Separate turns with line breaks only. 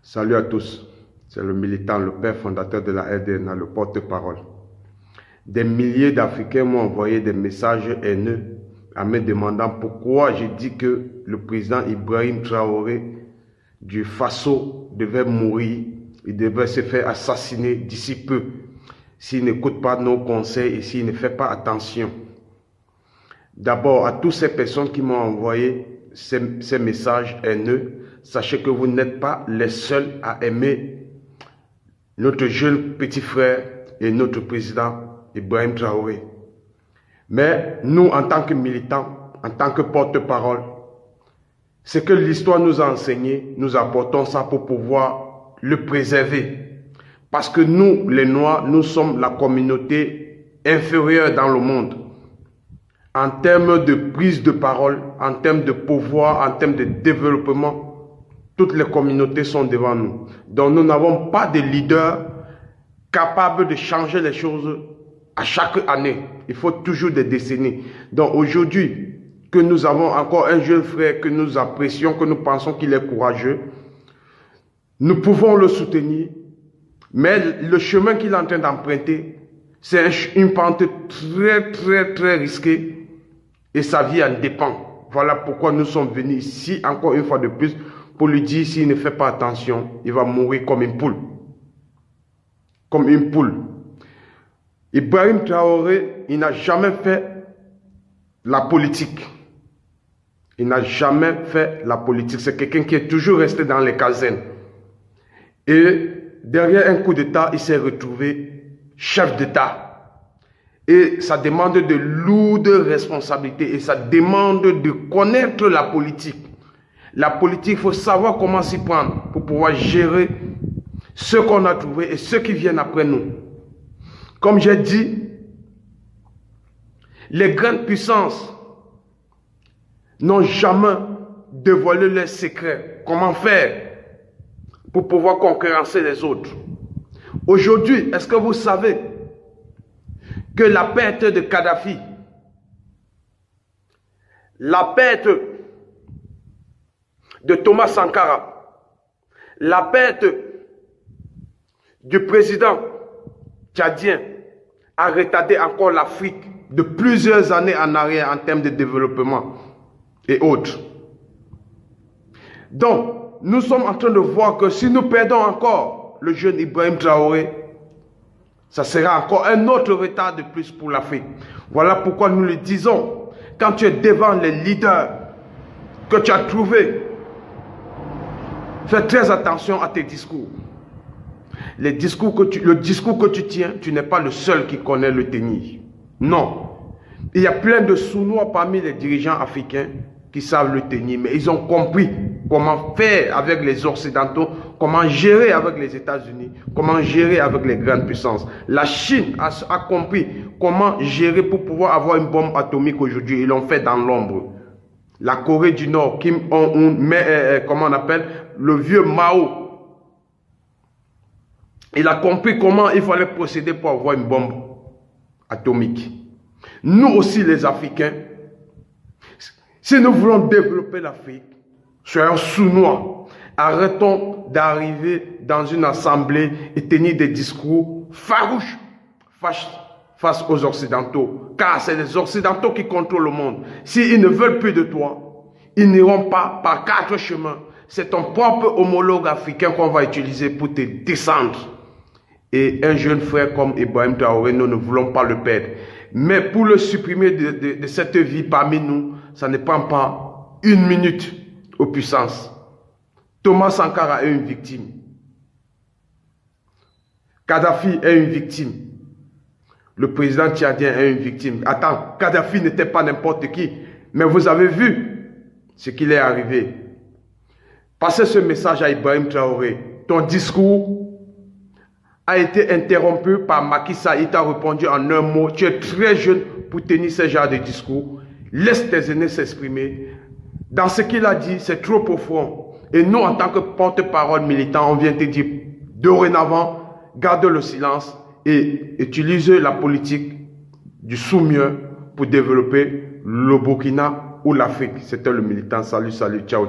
Salut à tous, c'est le militant, le père fondateur de la RDNA, le porte-parole. Des milliers d'Africains m'ont envoyé des messages haineux en me demandant pourquoi j'ai dit que le président Ibrahim Traoré du Faso devait mourir, il devait se faire assassiner d'ici peu s'il n'écoute pas nos conseils et s'il ne fait pas attention. D'abord, à toutes ces personnes qui m'ont envoyé ces messages haineux, sachez que vous n'êtes pas les seuls à aimer notre jeune petit frère et notre président Ibrahim Traoré. Mais nous, en tant que militants, en tant que porte-parole, ce que l'histoire nous a enseigné, nous apportons ça pour pouvoir le préserver. Parce que nous, les Noirs, nous sommes la communauté inférieure dans le monde. En termes de prise de parole, en termes de pouvoir, en termes de développement, toutes les communautés sont devant nous. Donc nous n'avons pas de leader capable de changer les choses à chaque année. Il faut toujours des décennies. Donc aujourd'hui, que nous avons encore un jeune frère que nous apprécions, que nous pensons qu'il est courageux, nous pouvons le soutenir. Mais le chemin qu'il est en train d'emprunter, c'est une pente très risquée. Et sa vie en dépend. Voilà pourquoi nous sommes venus ici, encore une fois de plus, pour lui dire, s'il ne fait pas attention, il va mourir comme une poule. Comme une poule. Ibrahim Traoré, il n'a jamais fait la politique. Il n'a jamais fait la politique. C'est quelqu'un qui est toujours resté dans les casernes. Et derrière un coup d'État, il s'est retrouvé chef d'État. Et ça demande de lourdes responsabilités et ça demande de connaître la politique. La politique, il faut savoir comment s'y prendre pour pouvoir gérer ce qu'on a trouvé et ceux qui viennent après nous. Comme j'ai dit, les grandes puissances n'ont jamais dévoilé leurs secrets. Comment faire pour pouvoir concurrencer les autres? Aujourd'hui, est-ce que vous savez que la perte de Kadhafi, la perte de Thomas Sankara, la perte du président tchadien a retardé encore l'Afrique de plusieurs années en arrière en termes de développement et autres. Donc, nous sommes en train de voir que si nous perdons encore le jeune Ibrahim Traoré, ça sera encore un autre retard de plus pour l'Afrique. Voilà pourquoi nous le disons. Quand tu es devant les leaders que tu as trouvés, fais très attention à tes discours. Le discours que tu tiens, tu n'es pas le seul qui connaît le tenir. Non. Il y a plein de sournois parmi les dirigeants africains qui savent le tenir, mais ils ont compris comment faire avec les Occidentaux, comment gérer avec les États-Unis, comment gérer avec les grandes puissances. La Chine a compris comment gérer pour pouvoir avoir une bombe atomique aujourd'hui. Ils l'ont fait dans l'ombre. La Corée du Nord, Kim Jong-un, comment on appelle, le vieux Mao, il a compris comment il fallait procéder pour avoir une bombe atomique. Nous aussi les Africains, si nous voulons développer l'Afrique, soyons sournois. Arrêtons d'arriver dans une assemblée et tenir des discours farouches face aux Occidentaux. Car c'est les Occidentaux qui contrôlent le monde. S'ils ne veulent plus de toi, ils n'iront pas par 4 chemins. C'est ton propre homologue africain qu'on va utiliser pour te descendre. Et un jeune frère comme Ibrahim Traoré, nous ne voulons pas le perdre. Mais pour le supprimer de cette vie parmi nous, ça ne prend pas 1 minute aux puissances. Thomas Sankara est une victime. Kadhafi est une victime. Le président tchadien est une victime. Attends, Kadhafi n'était pas n'importe qui. Mais vous avez vu ce qu'il est arrivé. Passez ce message à Ibrahim Traoré. Ton discours a été interrompu par Macky Sall. Il t'a répondu en un mot. Tu es très jeune pour tenir ce genre de discours. Laisse tes aînés s'exprimer. Dans ce qu'il a dit, c'est trop profond. Et nous, en tant que porte-parole militant, on vient te dire, dorénavant, garde le silence et utilise la politique du sous-mieux pour développer le Burkina ou l'Afrique. C'était le militant. Salut, ciao.